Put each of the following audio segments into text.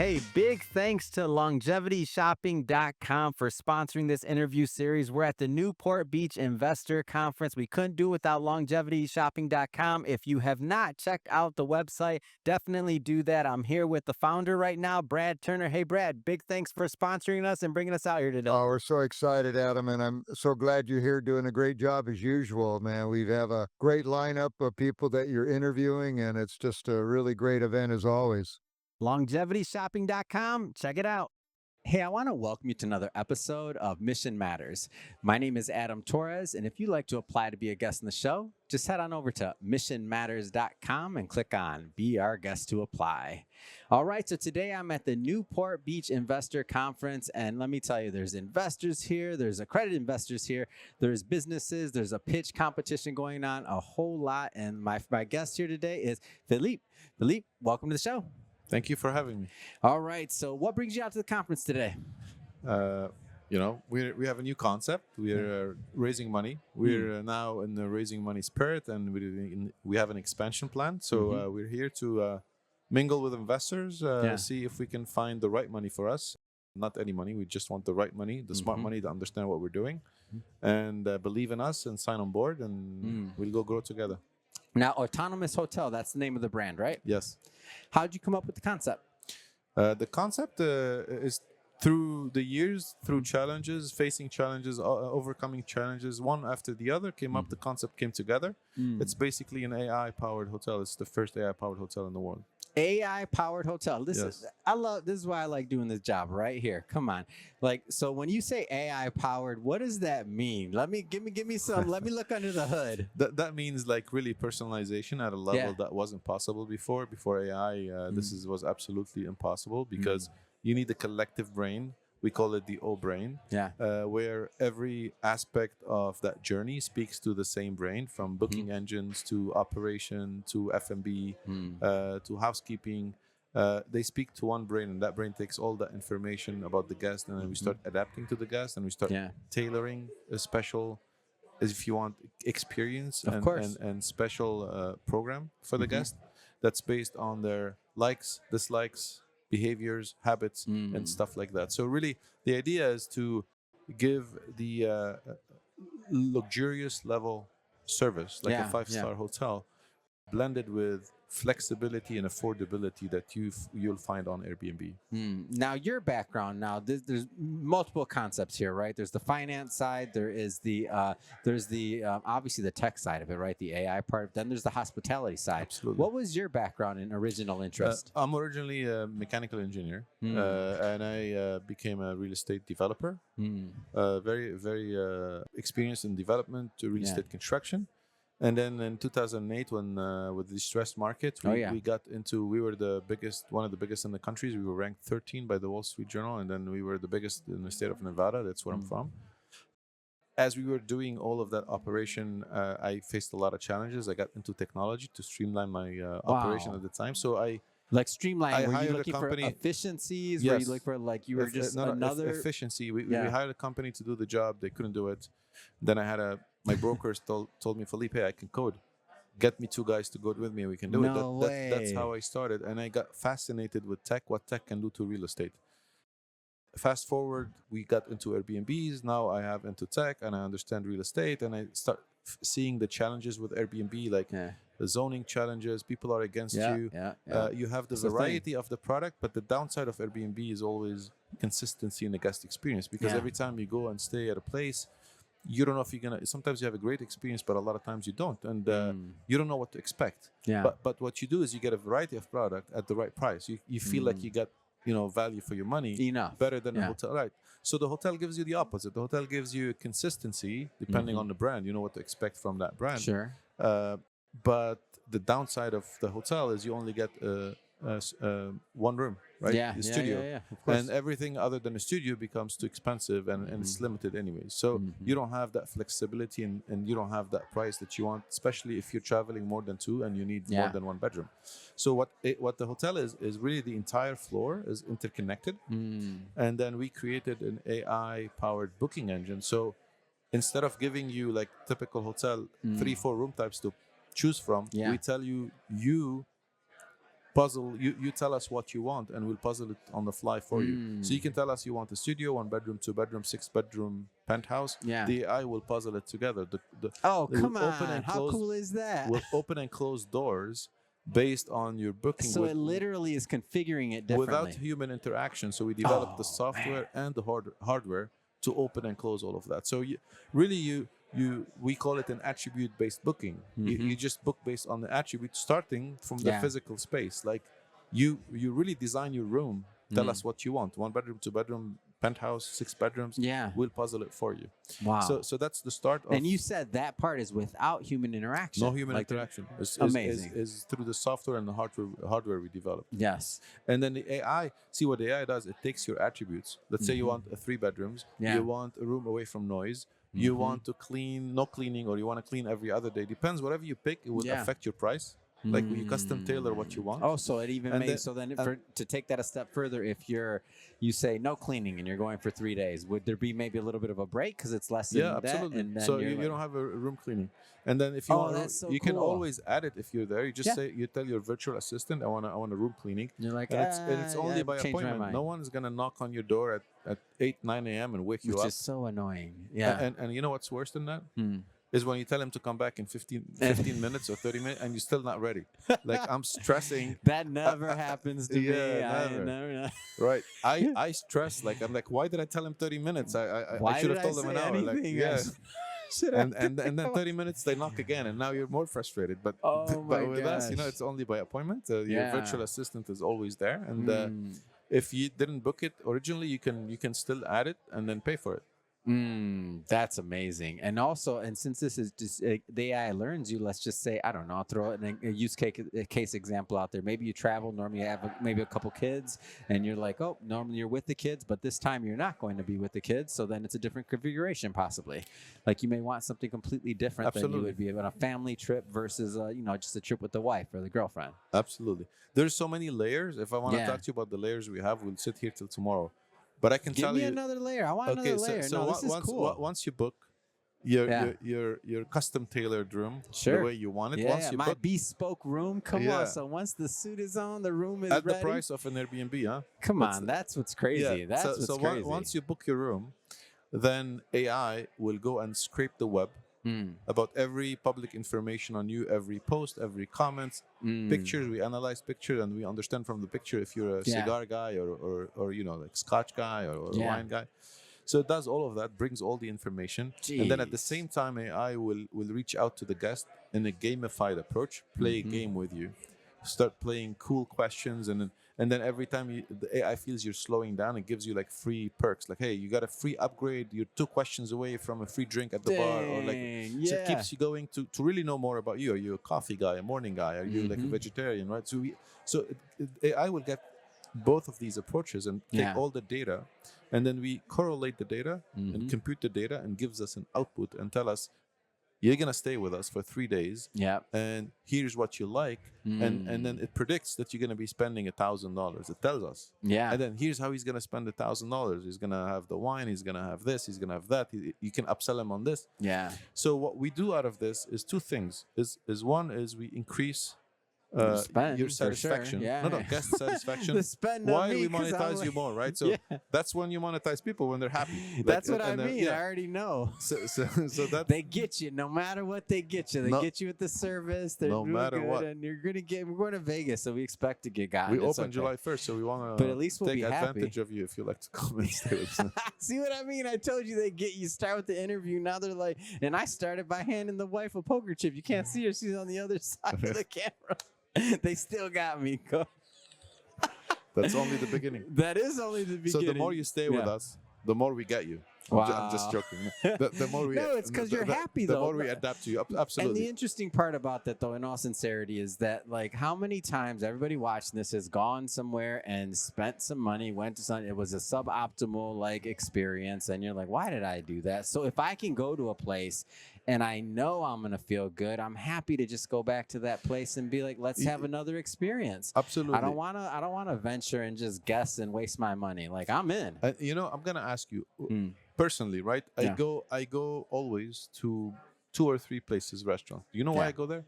Hey, big thanks to LongevityShopping.com for sponsoring this interview series. We're at the Newport Beach Investor Conference. We couldn't do it without LongevityShopping.com. If you have not checked out the website, definitely do that. I'm here with the founder right now, Brad Turner. Hey, Brad, big thanks for sponsoring us and bringing us out here today. Oh, we're so excited, Adam, and I'm so glad you're here doing a great job as usual, man. We have a great lineup of people that you're interviewing, and it's just a really great event as always. LongevityShopping.com. Check it out. Hey, I want to welcome you to another episode of Mission Matters. My name is Adam Torres, and if you'd like to apply to be a guest in the show, just head on over to missionmatters.com and click on Be Our Guest to Apply. All right, so today I'm at the Newport Beach Investor Conference, and let me tell you, there's investors here, there's accredited investors here, there's businesses, there's a pitch competition going on, a whole lot, and my guest here today is Philippe. Philippe, welcome to the show. Thank you for having me. All right. So what brings you out to the conference today? We have a new concept. We are raising money. We're now in the raising money spirit, and we have an expansion plan. So we're here to mingle with investors, see if we can find the right money for us. Not any money. We just want the right money, the smart money to understand what we're doing, and believe in us and sign on board, and we'll go grow together. Now, Otonomus Hotel, that's the name of the brand, right? Yes. How did you come up with the concept? The concept is through the years, through challenges, facing challenges, overcoming challenges, one after the other came up. The concept came together. It's basically an AI-powered hotel. It's the first AI-powered hotel in the world. AI-powered hotel. This Yes. this is why I like doing this job right here. Come on. So when you say AI-powered, what does that mean? Give me some, let me look under the hood. That means like really personalization at a level that wasn't possible before. Before AI, was absolutely impossible because you need a collective brain. We call it the O brain, where every aspect of that journey speaks to the same brain, from booking engines to operation to F&B to housekeeping. They speak to one brain, and that brain takes all that information about the guest, and then we start adapting to the guest, and we start tailoring a special, as if you want, experience and special program for the guest that's based on their likes, dislikes, behaviors, habits, and stuff like that. So really, the idea is to give the luxurious level service, like a five-star hotel, blended with flexibility and affordability that you'll find on Airbnb. Now, your background. Now, there's multiple concepts here, right? There's the finance side. There is the obviously the tech side of it, right? The AI part. Then there's the hospitality side. Absolutely. What was your background and original interest? I'm originally a mechanical engineer, and I became a real estate developer. Very, very experienced in development to real estate construction. And then in 2008, when with the distressed market, we got into, we were one of the biggest in the countries. We were ranked 13 by the Wall Street Journal, and then we were the biggest in the state of Nevada. That's where I'm from. As we were doing all of that operation, I faced a lot of challenges. I got into technology to streamline my operation at the time. So Streamline. Were you hired a looking company. For efficiencies? Yes. Were you looking for you were just another efficiency? We hired a company to do the job. They couldn't do it. Then I had my brokers told me, Philippe, hey, I can code. Get me 2 guys to code with me, and we can do it. That's how I started, and I got fascinated with tech, what tech can do to real estate. Fast forward, we got into Airbnbs. Now I have into tech, and I understand real estate, and I start seeing the challenges with Airbnb, like the zoning challenges. People are against you. You have the variety of the product, but the downside of Airbnb is always consistency in the guest experience, because every time you go and stay at a place, you don't know if you're gonna. Sometimes you have a great experience, but a lot of times you don't, and you don't know what to expect. But what you do is you get a variety of product at the right price. You feel like you got value for your money, enough, better than a hotel, right? So the hotel gives you the opposite. The hotel gives you consistency depending on the brand. You know what to expect from that brand. Sure. But the downside of the hotel is you only get one room, right? The studio. Of course. And everything other than a studio becomes too expensive, and it's limited anyway. So you don't have that flexibility, and you don't have that price that you want, especially if you're traveling more than 2 and you need more than 1 bedroom. So what the hotel is really the entire floor is interconnected. And then we created an AI-powered booking engine. So instead of giving you like typical hotel 3-4 room types to choose from, we tell you puzzle. You tell us what you want, and we'll puzzle it on the fly for you. So you can tell us you want a studio, 1 bedroom, 2 bedroom, 6 bedroom, penthouse. Yeah. The AI will puzzle it together. Come on! How cool is that? Will open and close doors based on your booking. So it literally is configuring it differently without human interaction. So we developed the software and the hardware to open and close all of that. So we call it an attribute-based booking. You just book based on the attribute, starting from the physical space. Like you really design your room. Tell us what you want: 1 bedroom, 2 bedroom, penthouse, 6 bedrooms. Yeah, we'll puzzle it for you. Wow. So that's the start of. And you said that part is without human interaction. No human interaction. Amazing. Is through the software and the hardware we developed. Yes. And then the AI, see what the AI does, it takes your attributes. Let's say you want 3 bedrooms, you want a room away from noise, you want to clean, no cleaning, or you want to clean every other day. Depends, whatever you pick, it will affect your price. Like you custom tailor what you want. Oh, so it even makes to take that a step further, if you say no cleaning and you're going for 3 days, would there be maybe a little bit of a break because it's less than absolutely. that? And then so you don't have a room cleaning, and then if you want, you can always add it if you're there. You just say, you tell your virtual assistant, I want a room cleaning. And you're like, and it's only by appointment. No one is gonna knock on your door at 8-9 a.m. and wake you up. Which is so annoying. Yeah. And you know what's worse than that? Is when you tell him to come back in 15 minutes or 30 minutes and you're still not ready. Like, I'm stressing. That never happens to me. Never. Right. I stress. Like, I'm like, why did I tell him 30 minutes? I should have told him an hour. Like, and then 30 minutes they knock again, and now you're more frustrated. But with us, it's only by appointment. Your virtual assistant is always there, and if you didn't book it originally, you can still add it and then pay for it. That's amazing. And also, and since this is just the AI learns you, let's just say, I don't know, I'll throw a use case example out there. Maybe you travel, normally you have maybe a couple kids, and you're like, oh, normally you're with the kids, but this time you're not going to be with the kids. So then it's a different configuration possibly. Like you may want something completely different than you would be on a family trip versus just a trip with the wife or the girlfriend. Absolutely. There's so many layers. If I want to talk to you about the layers we have, we'll sit here till tomorrow. But I can tell you. Give me another layer. I want another layer. So this is cool. Once you book your custom tailored room the way you want it. Yeah, once you my book, bespoke room. Come on. So once the suit is on, the room is at ready. the price of an Airbnb, huh? Come on, that's what's crazy. Yeah. That's what's crazy. Once you book your room, then AI will go and scrape the web about every public information on you, every post, every comment, pictures. We analyze pictures and we understand from the picture if you're a cigar guy or like Scotch guy or a wine guy. So it does all of that, brings all the information. Jeez. And then at the same time, AI will reach out to the guest in a gamified approach, play a game with you, start playing cool questions, and then every time the AI feels you're slowing down, it gives you like free perks. Like, hey, you got a free upgrade. You're 2 questions away from a free drink at the bar. Or so it keeps you going to really know more about you. Are you a coffee guy, a morning guy? Are you like a vegetarian, right? So AI will get both of these approaches and take all the data, and then we correlate the data and compute the data and gives us an output and tell us, you're going to stay with us for 3 days. Yeah. And here's what you like. And then it predicts that you're going to be spending $1,000. It tells us. Yeah. And then here's how he's going to spend $1,000. He's going to have the wine. He's going to have this. He's going to have that. You can upsell him on this. Yeah. So what we do out of this is 2 things. One is we increase your satisfaction. Sure. Yeah. No, guest satisfaction. The spend Why we monetize you more, right? So that's when you monetize people, when they're happy. That's what I mean. I already know. So that they get you no matter what they get you. They get you with the service. They're no matter good, what. And we're going to Vegas, so we expect to get gotten. We open July 1st, so we want to. But at least we'll take be advantage of you if you like to come and stay with us. See what I mean? I told you they get you. Start with the interview. Now they're like, and I started by handing the wife a poker chip. You can't see her; she's on the other side of the camera. They still got me. That's only the beginning. That is only the beginning. So the more you stay with us, the more we get you. Wow. I'm just joking. The more we no, it's because you're happy, though. The more we adapt to you. Absolutely. And the interesting part about that, though, in all sincerity, is that, like, how many times everybody watching this has gone somewhere and spent some money, went to something, it was a suboptimal, like, experience, and you're like, why did I do that? So if I can go to a place and I know I'm going to feel good, I'm happy to just go back to that place and be like, let's have another experience. Absolutely. I don't want to venture and just guess and waste my money. Like, I'm in. I'm going to ask you personally, right? I go always to 2 or 3 places, restaurants. Do you know why I go there?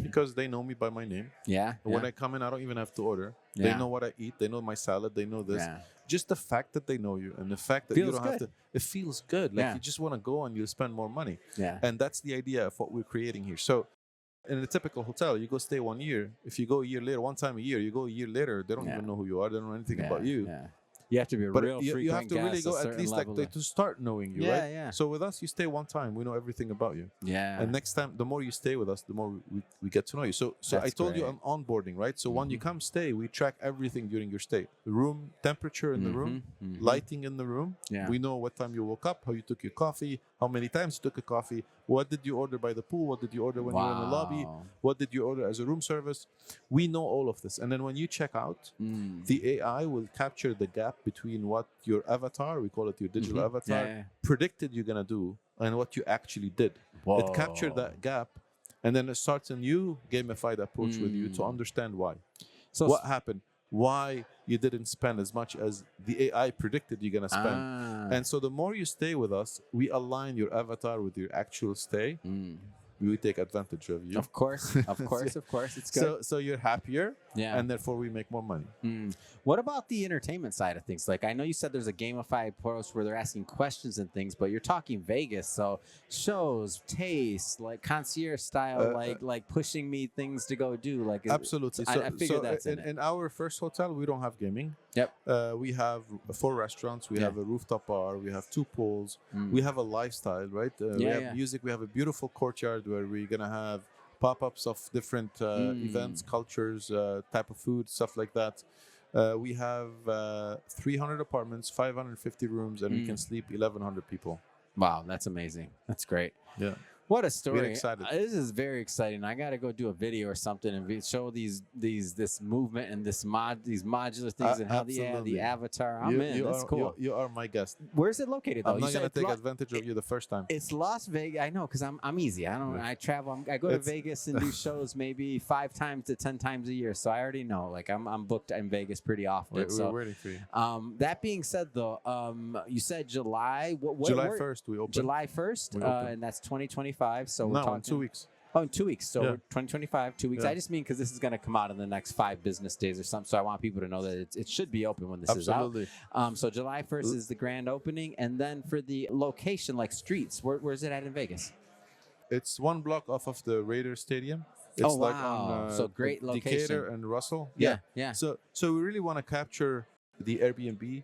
because they know me by my name. Yeah. And when I come in, I don't even have to order. Yeah. They know what I eat. They know my salad. They know this. Yeah. Just the fact that they know you and the fact that Feels you don't have good. to, it feels good. Like you just want to go and you'll spend more money. Yeah. And that's the idea of what we're creating here. So in a typical hotel, you go stay 1 year. If you go a year later, one time a year, you go a year later, they don't even know who you are. They don't know anything about you. Yeah. You have to be a But real frequent you have to really guest, go a at certain least like level to start knowing you, Yeah, right? yeah. So with us, you stay one time, we know everything about you. Yeah. And next time, the more you stay with us, the more we get to know you. So I That's told you great. I'm onboarding, right? So when you come stay, we track everything during your stay. The room temperature in the room, lighting in the room. Yeah. We know what time you woke up, how you took your coffee, how many times you took a coffee, what did you order by the pool, what did you order when you were in the lobby, what did you order as a room service. We know all of this. And then when you check out, the AI will capture the gap between what your avatar, we call it your digital avatar, predicted you're going to do and what you actually did. Whoa. It captured that gap, and then it starts a new gamified approach with you to understand why. So what happened? Why you didn't spend as much as the AI predicted you're going to spend. And so the more you stay with us, we align your avatar with your actual stay. We take advantage of you. Of course. It's good. So you're happier, Yeah. and therefore we make more money. What about the entertainment side of things? Like, I know you said there's a gamified post where they're asking questions and things, but you're talking Vegas, so shows, tastes, like concierge style, like pushing me things to go do. Like, absolutely. I figured that's in our first hotel, we don't have gaming. Yep. We have 4 restaurants. We have a rooftop bar. We have 2 pools. We have a lifestyle, right? We have music. We have a beautiful courtyard where we're gonna have pop-ups of different events, cultures, type of food, stuff like that. We have 300 apartments, 550 rooms, and we can sleep 1,100 people. Wow, that's amazing. That's great. Yeah. What a story! We're excited. This is very exciting. I got to go do a video or something and show this movement and these modular things and how the avatar. That's cool. You are my guest. Where's it located though? I'm not gonna take advantage of you the first time. It's Las Vegas. I know because I'm easy. I travel. I go to Vegas and do shows maybe 5 times to 10 times a year. So I already know. Like I'm booked in Vegas pretty often. We're waiting for you. That being said though, you said July. July 1st we open. July 1st, and that's 2025. So we're talking in 2 weeks. Oh, in 2 weeks. So we're 2025, 2 weeks. I just mean because this is going to come out in the next 5 business days or something. So I want people to know that it should be open when this is out. So July 1st is the grand opening. And then for the location, like streets, where's it at in Vegas? It's 1 block off of the Raiders Stadium. It's like on so great location. Decatur and Russell. Yeah. So we really want to capture the Airbnb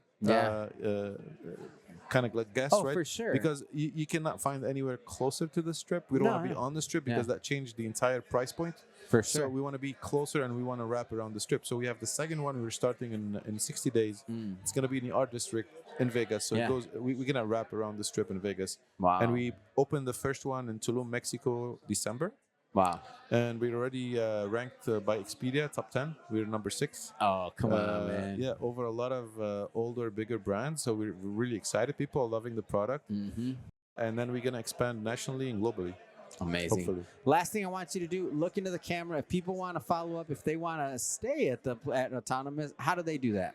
kind of like guests, right? For sure. Because you cannot find anywhere closer to the strip. We don't want to be on the strip because that changed the entire price point. For sure. So we want to be closer and we want to wrap around the strip. So we have the second one. We're starting in 60 days. It's going to be in the art district in Vegas. So it goes. We're going to wrap around the strip in Vegas. Wow. And we opened the first one in Tulum, Mexico, December. Wow. And we're already ranked by Expedia top 10. We're number 6. Oh, come on, man. Yeah, over a lot of older, bigger brands. So we're really excited. People are loving the product. And then we're going to expand nationally and globally. Amazing. Hopefully. Last thing I want you to do, look into the camera. If people want to follow up, if they want to stay at Otonomus, how do they do that?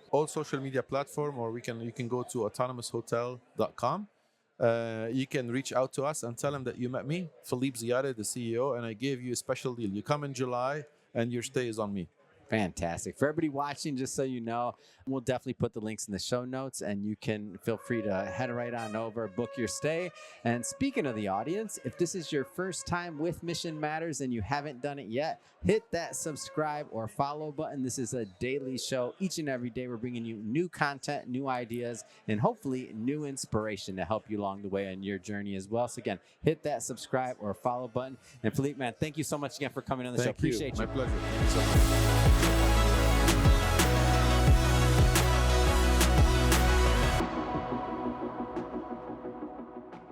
All social media platform, or you can go to autonomoushotel.com. You can reach out to us and tell them that you met me, Philippe Ziade, the CEO, and I gave you a special deal. You come in July and your stay is on me. Fantastic. For everybody watching, just so you know, we'll definitely put the links in the show notes, and you can feel free to head right on over, book your stay. And speaking of the audience, if this is your first time with Mission Matters and you haven't done it yet, hit that subscribe or follow button. This is a daily show. Each and every day, we're bringing you new content, new ideas, and hopefully new inspiration to help you along the way on your journey as well. So again, hit that subscribe or follow button. And Philippe, man, thank you so much again for coming on the show. Appreciate you. My pleasure. Thank you so much.